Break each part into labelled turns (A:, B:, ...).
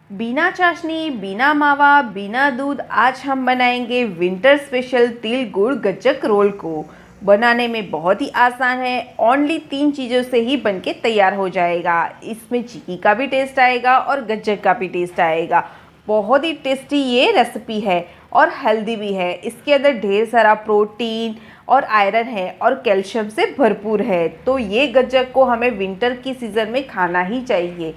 A: बिना चाशनी, बिना मावा, बिना दूध आज हम बनाएंगे विंटर स्पेशल तिल गुड़ गज्जक रोल को। बनाने में बहुत ही आसान है, ओनली 3 चीज़ों से ही बनके तैयार हो जाएगा। इसमें चिक्की का भी टेस्ट आएगा और गज्जक का भी टेस्ट आएगा। बहुत ही टेस्टी ये रेसिपी है और हेल्दी भी है। इसके अंदर ढेर सारा प्रोटीन और आयरन है और कैल्शियम से भरपूर है। तो ये गज्जक को हमें विंटर की सीज़न में खाना ही चाहिए।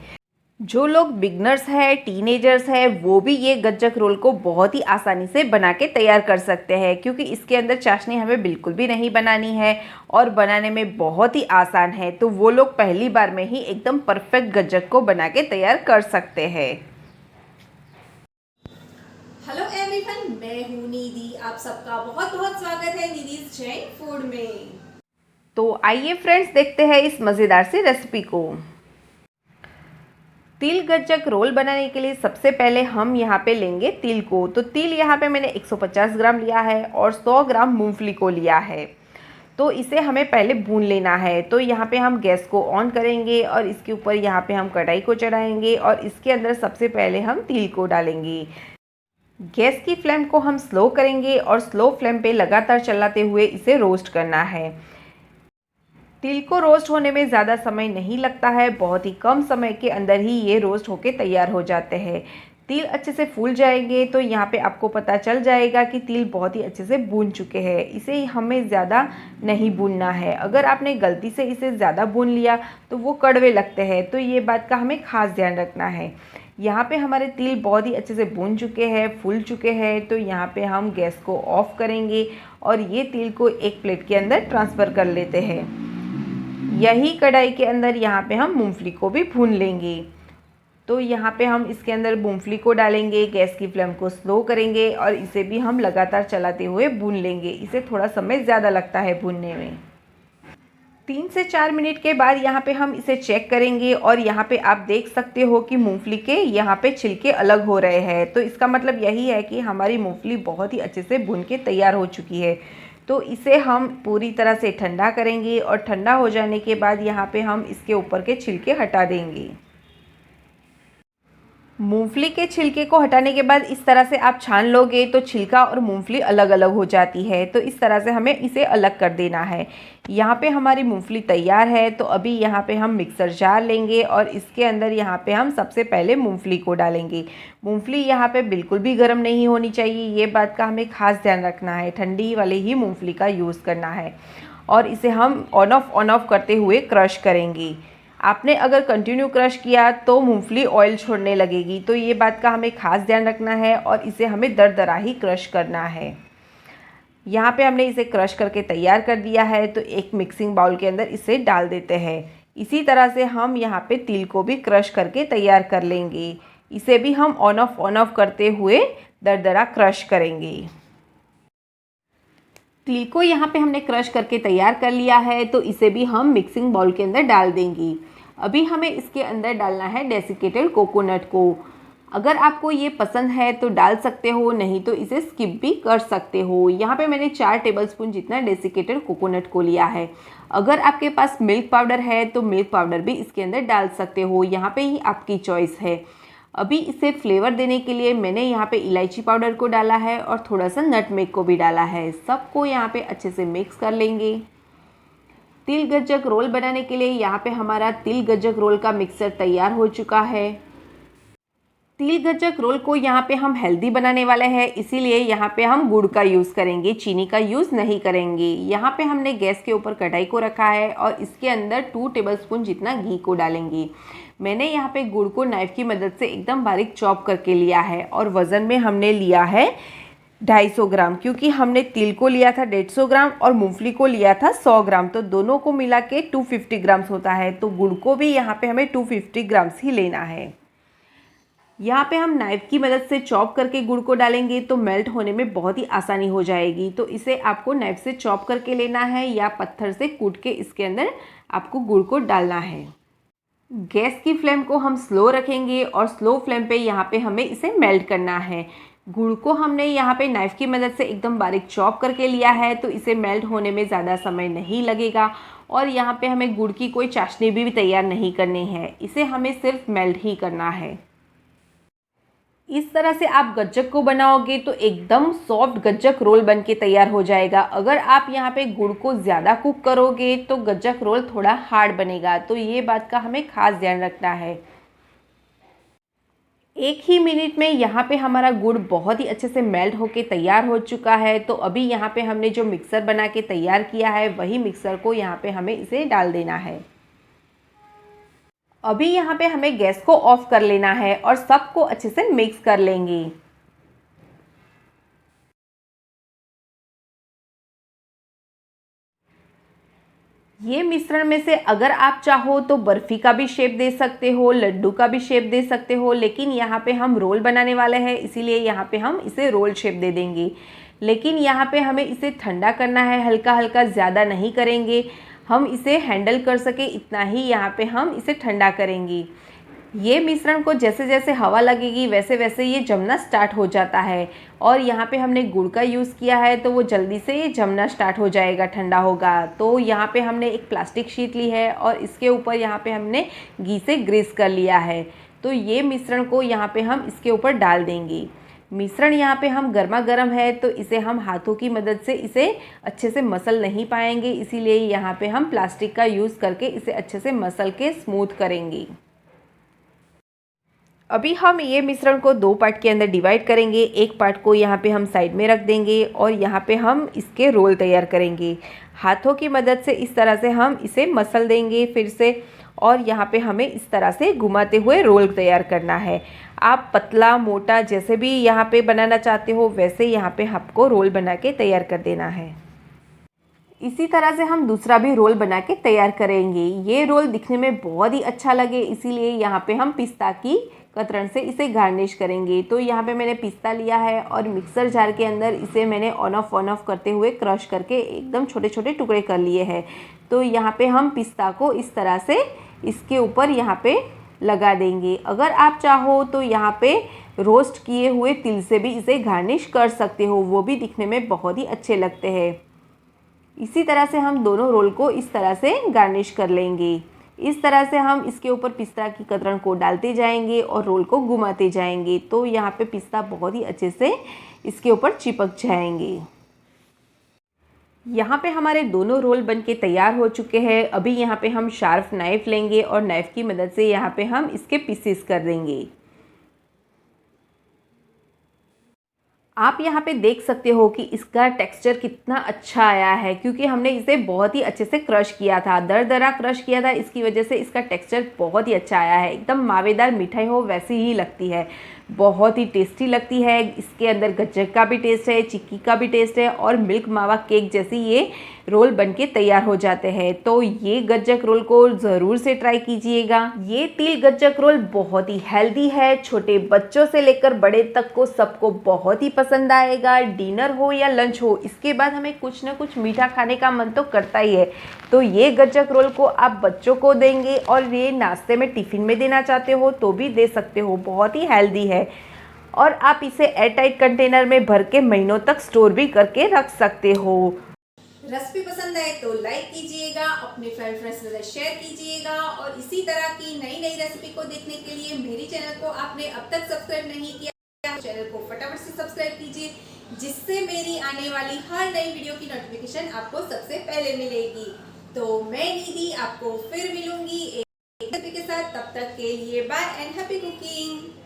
A: जो लोग बिगनर्स हैं, टीनेजर्स हैं, वो भी ये गज्जक रोल को बहुत ही आसानी से बना के तैयार कर सकते हैं, क्योंकि इसके अंदर चाशनी हमें बिल्कुल भी नहीं बनानी है और बनाने में बहुत ही आसान है। तो वो लोग पहली बार में ही एकदम परफेक्ट गज्जक को बना के तैयार कर सकते हैं।
B: हेलो एवरीवन, मैं हूँ निधि। आप सबका बहुत बहुत स्वागत है निधि's जैन फूड में।
A: तो आइए फ्रेंड्स, देखते हैं इस मज़ेदार सी रेसिपी को। तिल गज्जक रोल बनाने के लिए सबसे पहले हम यहाँ पे लेंगे तिल को। तो तिल यहाँ पे मैंने 150 ग्राम लिया है और 100 ग्राम मूंगफली को लिया है। तो इसे हमें पहले भून लेना है। तो यहाँ पे हम गैस को ऑन करेंगे और इसके ऊपर यहाँ पे हम कढ़ाई को चढ़ाएंगे और इसके अंदर सबसे पहले हम तिल को डालेंगे। गैस की फ्लेम को हम स्लो करेंगे और स्लो फ्लेम पे लगातार चलाते हुए इसे रोस्ट करना है। तिल को रोस्ट होने में ज़्यादा समय नहीं लगता है, बहुत ही कम समय के अंदर ही ये रोस्ट होके तैयार हो जाते हैं। तिल अच्छे से फूल जाएंगे तो यहाँ पे आपको पता चल जाएगा कि तिल बहुत ही अच्छे से भून चुके हैं। इसे हमें ज़्यादा नहीं भूनना है। अगर आपने गलती से इसे ज़्यादा भून लिया तो वो कड़वे लगते हैं, तो ये बात का हमें खास ध्यान रखना है। यहाँ पे हमारे तिल बहुत ही अच्छे से भून चुके हैं, फूल चुके हैं। तो यहाँ पे हम गैस को ऑफ करेंगे और ये तिल को एक प्लेट के अंदर ट्रांसफ़र कर लेते हैं। यही कढ़ाई के अंदर यहाँ पे हम मूंगफली को भी भून लेंगे। तो यहाँ पे हम इसके अंदर मूंगफली को डालेंगे, गैस की फ्लेम को स्लो करेंगे और इसे भी हम लगातार चलाते हुए भून लेंगे। इसे थोड़ा समय ज़्यादा लगता है भूनने में। 3 से 4 मिनट के बाद यहाँ पे हम इसे चेक करेंगे और यहाँ पे आप देख सकते हो कि मूंगफली के यहाँ पे छिलके अलग हो रहे हैं। तो इसका मतलब यही है कि हमारी मूंगफली बहुत ही अच्छे से भून के तैयार हो चुकी है। तो इसे हम पूरी तरह से ठंडा करेंगे और ठंडा हो जाने के बाद यहाँ पे हम इसके ऊपर के छिलके हटा देंगे। मूंगफली के छिलके को हटाने के बाद इस तरह से आप छान लोगे तो छिलका और मूंगफली अलग अलग हो जाती है। तो इस तरह से हमें इसे अलग कर देना है। यहाँ पे हमारी मूंगफली तैयार है। तो अभी यहाँ पे हम मिक्सर जार लेंगे और इसके अंदर यहाँ पे हम सबसे पहले मूंगफली को डालेंगे। मूंगफली यहाँ पे बिल्कुल भी गर्म नहीं होनी चाहिए, ये बात का हमें खास ध्यान रखना है। ठंडी वाली ही मूंगफली का यूज़ करना है और इसे हम ऑन ऑफ करते हुए क्रश करेंगे। आपने अगर कंटिन्यू क्रश किया तो मूंगफली ऑयल छोड़ने लगेगी। तो ये बात का हमें खास ध्यान रखना है और इसे हमें दरदरा ही क्रश करना है। यहाँ पे हमने इसे क्रश करके तैयार कर दिया है। तो एक मिक्सिंग बाउल के अंदर इसे डाल देते हैं। इसी तरह से हम यहाँ पे तिल को भी क्रश करके तैयार कर लेंगे। इसे भी हम ऑन ऑफ करते हुए दरदरा क्रश करेंगे। तिल को यहाँ पे हमने क्रश करके तैयार कर लिया है। तो इसे भी हम मिक्सिंग बाउल के अंदर डाल देंगे। अभी हमें इसके अंदर डालना है डेसिकेटेड कोकोनट को। अगर आपको ये पसंद है तो डाल सकते हो, नहीं तो इसे स्किप भी कर सकते हो। यहाँ पे मैंने 4 टेबलस्पून जितना डेसिकेटेड कोकोनट को लिया है। अगर आपके पास मिल्क पाउडर है तो मिल्क पाउडर भी इसके अंदर डाल सकते हो, यहाँ पे ही आपकी चॉइस है। अभी इसे फ्लेवर देने के लिए मैंने यहाँ पे इलायची पाउडर को डाला है और थोड़ा सा नटमेग को भी डाला है। सबको यहाँ पे अच्छे से मिक्स कर लेंगे। तिल गज्जक रोल बनाने के लिए यहाँ पे हमारा तिल गज्जक रोल का मिक्सर तैयार हो चुका है। तिल गज्जक रोल को यहाँ पे हम हेल्दी बनाने वाले हैं, इसीलिए यहाँ पे हम गुड़ का यूज़ करेंगे, चीनी का यूज़ नहीं करेंगे। यहाँ पे हमने गैस के ऊपर कढ़ाई को रखा है और इसके अंदर 2 टेबलस्पून जितना घी को डालेंगे। मैंने यहाँ पे गुड़ को नाइफ़ की मदद से एकदम बारीक चॉप करके लिया है और वज़न में हमने लिया है 250 ग्राम, क्योंकि हमने तिल को लिया था 150 ग्राम और मूंगफली को लिया था 100 ग्राम। तो दोनों को मिला के 250 ग्राम्स होता है। तो गुड़ को भी यहाँ पे हमें 250 ग्राम्स ही लेना है। यहाँ पे हम नाइफ़ की मदद से चॉप करके गुड़ को डालेंगे तो मेल्ट होने में बहुत ही आसानी हो जाएगी। तो इसे आपको नाइफ़ से चॉप करके लेना है या पत्थर से कूट के इसके अंदर आपको गुड़ को डालना है। गैस की फ्लेम को हम स्लो रखेंगे और स्लो फ्लेम पे यहाँ पे हमें इसे मेल्ट करना है। गुड़ को हमने यहाँ पे नाइफ़ की मदद से एकदम बारीक चॉप करके लिया है, तो इसे मेल्ट होने में ज़्यादा समय नहीं लगेगा और यहाँ पे हमें गुड़ की कोई चाशनी भी तैयार नहीं करनी है। इसे हमें सिर्फ मेल्ट ही करना है। इस तरह से आप गज्जक को बनाओगे तो एकदम सॉफ्ट गज्जक रोल बन के तैयार हो जाएगा। अगर आप यहाँ पे गुड़ को ज़्यादा कुक करोगे तो गज्जक रोल थोड़ा हार्ड बनेगा, तो ये बात का हमें खास ध्यान रखना है। 1 ही मिनट में यहाँ पे हमारा गुड़ बहुत ही अच्छे से मेल्ट होके तैयार हो चुका है। तो अभी यहाँ पे हमने जो मिक्सर बना के तैयार किया है वही मिक्सर को यहाँ पे हमें इसे डाल देना है। अभी यहाँ पे हमें गैस को ऑफ कर लेना है और सबको अच्छे से मिक्स कर लेंगे। ये मिश्रण में से अगर आप चाहो तो बर्फ़ी का भी शेप दे सकते हो, लड्डू का भी शेप दे सकते हो, लेकिन यहाँ पे हम रोल बनाने वाले हैं इसीलिए यहाँ पे हम इसे रोल शेप दे देंगे। लेकिन यहाँ पे हमें इसे ठंडा करना है, हल्का हल्का, ज़्यादा नहीं करेंगे। हम इसे हैंडल कर सके इतना ही यहाँ पे हम इसे ठंडा करेंगे। ये मिश्रण को जैसे जैसे हवा लगेगी वैसे वैसे ये जमना स्टार्ट हो जाता है। और यहाँ पे हमने गुड़ का यूज़ किया है तो वो जल्दी से ये जमना स्टार्ट हो जाएगा, ठंडा होगा। तो यहाँ पे हमने एक प्लास्टिक शीट ली है और इसके ऊपर यहाँ पे हमने घी से ग्रीस कर लिया है। तो ये मिश्रण को यहाँ पे हम इसके ऊपर डाल देंगे। मिश्रण यहाँ पे हम गर्मा गर्म है तो इसे हम हाथों की मदद से इसे अच्छे से मसल नहीं पाएंगे, इसीलिए यहाँ पे हम प्लास्टिक का यूज़ करके इसे अच्छे से मसल के स्मूथ करेंगे। अभी हम ये मिश्रण को 2 पार्ट के अंदर डिवाइड करेंगे। एक पार्ट को यहाँ पे हम साइड में रख देंगे और यहाँ पे हम इसके रोल तैयार करेंगे। हाथों की मदद से इस तरह से हम इसे मसल देंगे फिर से, और यहाँ पे हमें इस तरह से घुमाते हुए रोल तैयार करना है। आप पतला मोटा जैसे भी यहाँ पे बनाना चाहते हो वैसे यहाँ पे आपको रोल बना के तैयार कर देना है। इसी तरह से हम दूसरा भी रोल बना के तैयार करेंगे। ये रोल दिखने में बहुत ही अच्छा लगे इसीलिए यहाँ पे हम पिस्ता की कतरन से इसे गार्निश करेंगे। तो यहाँ पे मैंने पिस्ता लिया है और मिक्सर जार के अंदर इसे मैंने ऑन ऑफ करते हुए क्रश करके एकदम छोटे छोटे टुकड़े कर लिए हैं। तो यहाँ पे हम पिस्ता को इस तरह से इसके ऊपर यहाँ पे लगा देंगे। अगर आप चाहो तो यहाँ पे रोस्ट किए हुए तिल से भी इसे गार्निश कर सकते हो, वो भी दिखने में बहुत ही अच्छे लगते हैं। इसी तरह से हम दोनों रोल को इस तरह से गार्निश कर लेंगे। इस तरह से हम इसके ऊपर पिस्ता की कतरन को डालते जाएंगे और रोल को घुमाते जाएंगे, तो यहाँ पे पिस्ता बहुत ही अच्छे से इसके ऊपर चिपक जाएंगे। यहाँ पे हमारे दोनों रोल बन के तैयार हो चुके हैं। अभी यहाँ पे हम शार्प नाइफ़ लेंगे और नाइफ़ की मदद से यहाँ पे हम इसके पीसेस कर देंगे। आप यहाँ पे देख सकते हो कि इसका टेक्सचर कितना अच्छा आया है, क्योंकि हमने इसे बहुत ही अच्छे से क्रश किया था, दरदरा क्रश किया था। इसकी वजह से इसका टेक्सचर बहुत ही अच्छा आया है। एकदम मावेदार मिठाई हो वैसी ही लगती है, बहुत ही टेस्टी लगती है। इसके अंदर गज्जक का भी टेस्ट है, चिक्की का भी टेस्ट है और मिल्क मावा केक जैसी ये रोल बनके तैयार हो जाते हैं। तो ये गज्जक रोल को ज़रूर से ट्राई कीजिएगा। ये तिल गज्जक रोल बहुत ही हेल्दी है, छोटे बच्चों से लेकर बड़े तक को सबको बहुत ही पसंद आएगा। डिनर हो या लंच हो, इसके बाद हमें कुछ ना कुछ मीठा खाने का मन तो करता ही है। तो ये गज्जक रोल को आप बच्चों को देंगे और ये नाश्ते में टिफ़िन में देना चाहते हो तो भी दे सकते हो, बहुत ही हेल्दी है। और आप इसे एयरटाइट कंटेनर में भर के महीनों तक स्टोर भी करके रख सकते हो।
B: रेसिपी पसंद आए तो लाइक कीजिएगा, अपने फ्रेंड्स के साथ शेयर कीजिएगा और इसी तरह की नई नई रेसिपी को देखने के लिए मेरी चैनल को आपने अब तक सब्सक्राइब नहीं किया, चैनल को फटाफट से सब्सक्राइब कीजिए, जिससे मेरी आने वाली हर नई वीडियो की नोटिफिकेशन आपको सबसे पहले मिलेगी। तो मैं निधि आपको फिर मिलूंगी एक रेसिपी के साथ, तब तक के लिए बाय एंड हैप्पी कुकिंग।